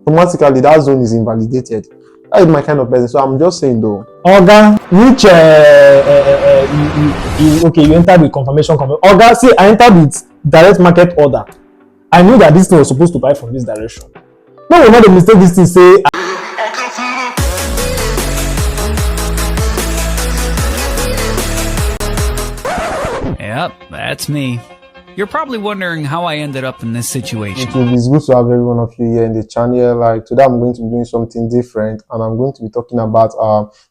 automatically that zone is invalidated. That is my kind of person. So I'm just saying though. Oga, which you entered with confirmation. Oga, see, I entered with direct market order. I knew that this thing was supposed to buy from this direction. No, we're not the mistake this thing say. Yep, that's me. You're probably wondering how I ended up in this situation. It's good to have every one of you here in the channel. Like today I'm going to be doing something different, and I'm going to be talking about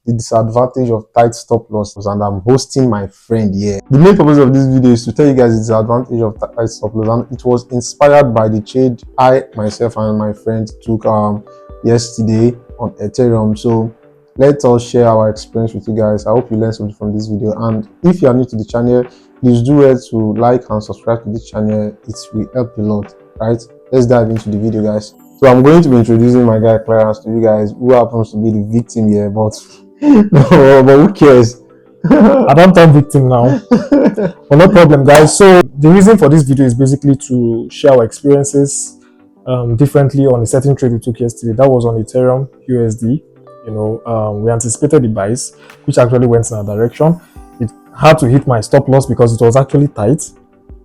the disadvantage of tight stop losses, and I'm hosting my friend here. The main purpose of this video is to tell you guys the disadvantage of tight stop loss, and it was inspired by the trade I myself and my friend took yesterday on Ethereum. So let us share our experience with you guys. I hope you learned something from this video, and if you are new to the channel, please do well to like and subscribe to this channel. It will help a lot, right? Let's dive into the video, guys. So I'm going to be introducing my guy Clarence to you guys, who happens to be the victim here, but but who cares? I don't turn victim now. Well, no problem, guys. So the reason for this video is basically to share our experiences differently on a certain trade we took yesterday. That was on Ethereum USD. You know, we anticipated the buys, which actually went in our direction. It had to hit my stop loss because it was actually tight,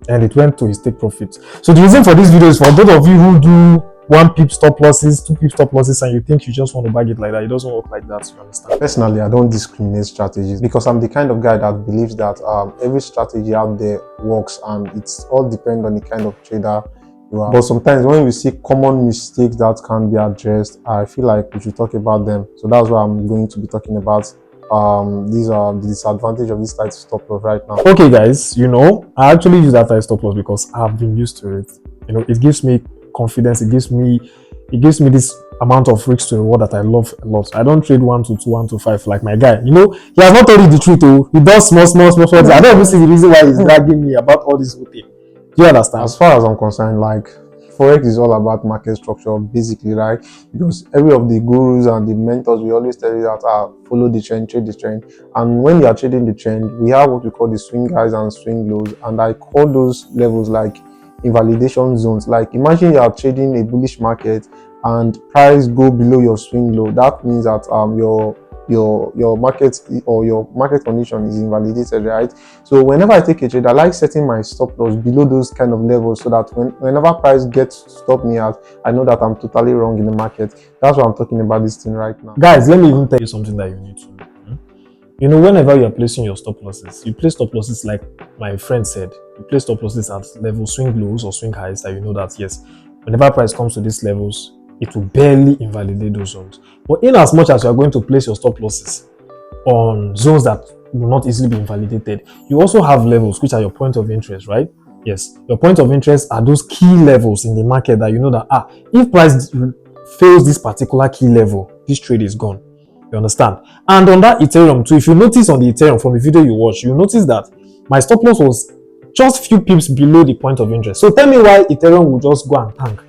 and it went to his take profit. So the reason for this video is for those of you who do 1 pip stop losses, 2 pip stop losses, and you think you just want to bag it like that. It doesn't work like that, you understand? Personally, I don't discriminate strategies because I'm the kind of guy that believes that every strategy out there works, and it's all depend on the kind of trader you are. But sometimes when we see common mistakes that can be addressed, I feel like we should talk about them. So that's what I'm going to be talking about. These are the disadvantage of this tight stop loss right now. Okay, guys, you know, I actually use that tight stop loss because I've been used to it. You know, it gives me confidence. It gives me this amount of risk to reward that I love a lot. I don't trade 1 to 2, 1 to 5 like my guy. You know, he has not told you the truth. Oh, he does small. I don't even see the reason why he's dragging me about all this whole thing. Do you understand? As far as I'm concerned, like, Forex is all about market structure, basically, right? Because every of the gurus and the mentors, we always tell you that follow the trend, trade the trend. And when you are trading the trend, we have what we call the swing highs and swing lows, and I call those levels like invalidation zones. Like, imagine you are trading a bullish market and price go below your swing low. That means that your market or your market condition is invalidated, right? So whenever I take a trade, I like setting my stop loss below those kind of levels, so that whenever price gets to stop me out, I know that I'm totally wrong in the market. That's why I'm talking about this thing right now. Guys, let me even tell you something that you need to know. You know, whenever you're placing your stop losses, you place stop losses like my friend said. You place stop losses at level swing lows or swing highs that you know that, yes, whenever price comes to these levels, it will barely invalidate those zones. But in as much as you are going to place your stop losses on zones that will not easily be invalidated, you also have levels which are your point of interest, right? Yes, your point of interest are those key levels in the market that you know that if price fails this particular key level, this trade is gone. You understand? And on that Ethereum too, if you notice on the Ethereum from the video you watch, you notice that my stop loss was just few pips below the point of interest. So tell me why Ethereum will just go and tank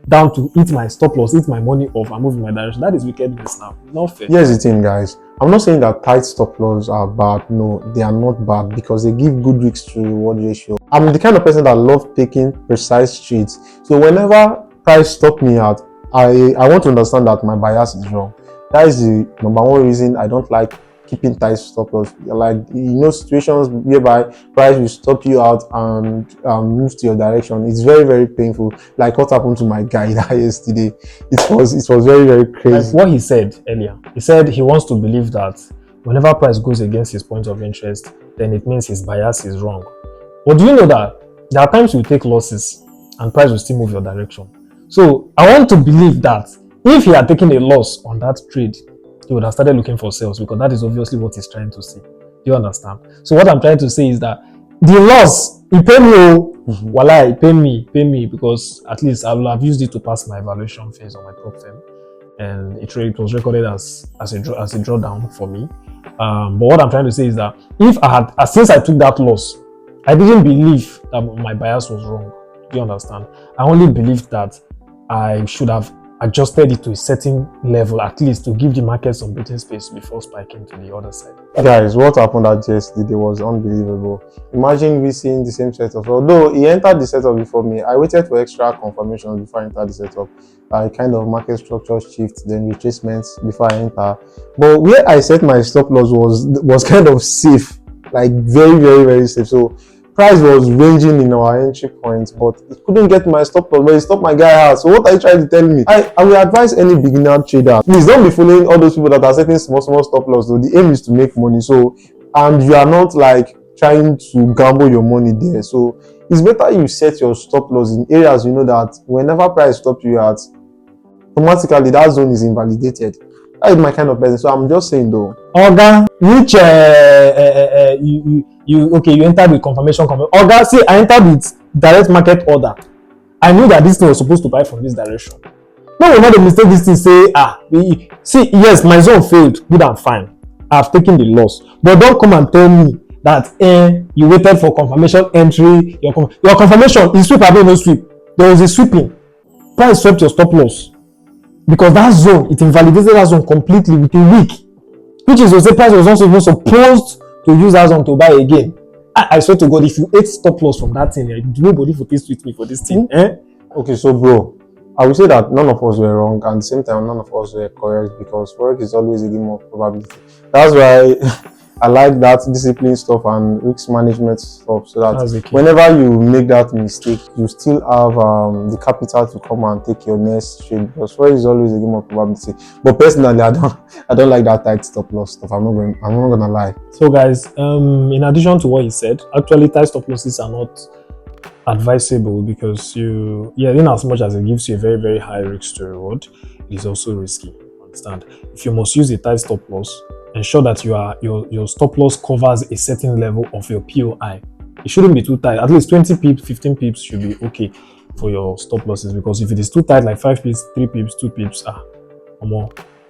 down to eat my stop loss, eat my money off, and move in my direction. That is wickedness now. Not fair. Here's the thing, guys. I'm not saying that tight stop loss are bad. No, they are not bad because they give good risk to reward ratio. I'm the kind of person that loves taking precise trades. So whenever price stop me out, I want to understand that my bias is wrong. That is the number one reason I don't like keeping tight stop loss. Like, you know, situations whereby price will stop you out and move to your direction. It's very, very painful. Like what happened to my guy yesterday. It was very, very crazy. Like what he said earlier. He said he wants to believe that whenever price goes against his point of interest, then it means his bias is wrong. But do you know that there are times you take losses and price will still move your direction? So I want to believe that if he had taken a loss on that trade, he would have started looking for sales, because that is obviously what he's trying to see. Do you understand? So what I'm trying to say is that the loss, he paid me, voila, he paid me, because at least I will have used it to pass my evaluation phase on my prop firm, and it was recorded as a drawdown for me. But what I'm trying to say is that if I had, since I took that loss, I didn't believe that my bias was wrong. Do you understand? I only believed that I should have adjusted it to a certain level, at least to give the market some breathing space before spiking to the other side. Guys, what happened at yesterday was unbelievable. Imagine we seeing the same setup. Although he entered the setup before me, I waited for extra confirmation before I entered the setup. Kind of market structure shift, then retracements before I enter. But where I set my stop loss was kind of safe, like very, very, very safe. So price was ranging in our entry points, but it couldn't get my stop loss, but it stopped my guy out. So what are you trying to tell me? I will advise any beginner trader, please don't be following all those people that are setting small stop loss. So the aim is to make money. So, and you are not like trying to gamble your money there. So it's better you set your stop loss in areas you know that whenever price stops you at, automatically that zone is invalidated. That is my kind of person. So I'm just saying though. Oga, which you entered with confirmation. Oga, see, I entered with direct market order. I knew that this thing was supposed to buy from this direction. No, we're not a mistake. This thing say, see, yes, my zone failed. Good and fine. I've taken the loss. But don't come and tell me that you waited for confirmation entry. Your confirmation is sweep, I don't know sweep. There was a sweeping. Price swept your stop loss. Because that zone, it invalidated that zone completely with a week. Which is to say price was also even supposed to use that zone to buy again. I swear to God, if you ate stop loss from that thing, nobody for this with me for this thing. Okay, so bro, I would say that none of us were wrong, and at the same time, none of us were correct, because Forex is always a game of probability. That's why I like that discipline stuff and risk management stuff, so that whenever you make that mistake, you still have the capital to come and take your next trade, because Forex is always a game of probability. But personally, I don't like that tight stop loss stuff. I'm not gonna lie. So guys, in addition to what he said, actually tight stop losses are not advisable, because in as much as it gives you a very, very high risk to reward, it is also risky. Understand? If you must use a tight stop loss, ensure that your stop loss covers a certain level of your POI. It shouldn't be too tight. At least 20 pips, 15 pips should be okay for your stop losses, because if it is too tight, like 5 pips, 3 pips, 2 pips, that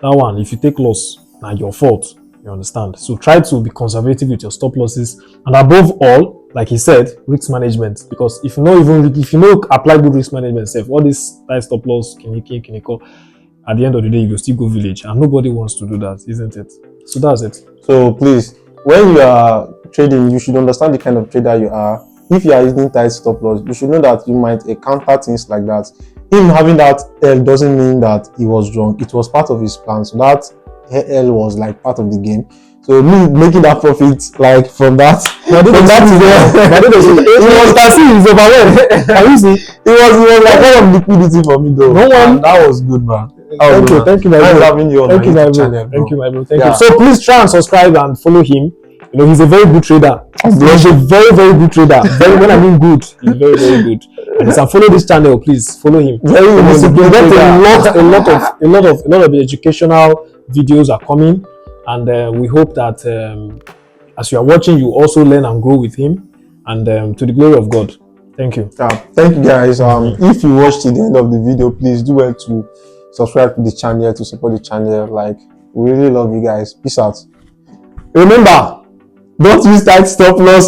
one, if you take loss, now your fault. You understand? So try to be conservative with your stop losses, and above all, like he said, risk management. Because if you know apply good risk management, all this tight stop loss, can you call, at the end of the day, you will still go village, and nobody wants to do that, isn't it? So that's it. So please, when you are trading, you should understand the kind of trader you are. If you are using tight stop loss, you should know that you might encounter things like that. Him having that L doesn't mean that he was wrong. It was part of his plan. So that L was like part of the game. So me making that profit like from that, it was overwhelmed. Can you see? It was like kind of liquidity for me though. That was good, man. Thank you, my bro. Thank you, my bro. Thank you. So please try and subscribe and follow him. You know, he's a very good trader. He's a very, very good trader. When I mean good, he's very, very good. And if you follow this channel, please follow him. You get a lot of educational videos are coming, and we hope that as you are watching, you also learn and grow with him, and to the glory of God. Thank you. Thank you, guys. If you watched to the end of the video, please do well to subscribe to the channel, to support the channel. Like, we really love you guys. Peace out. Remember, don't use tight stop loss.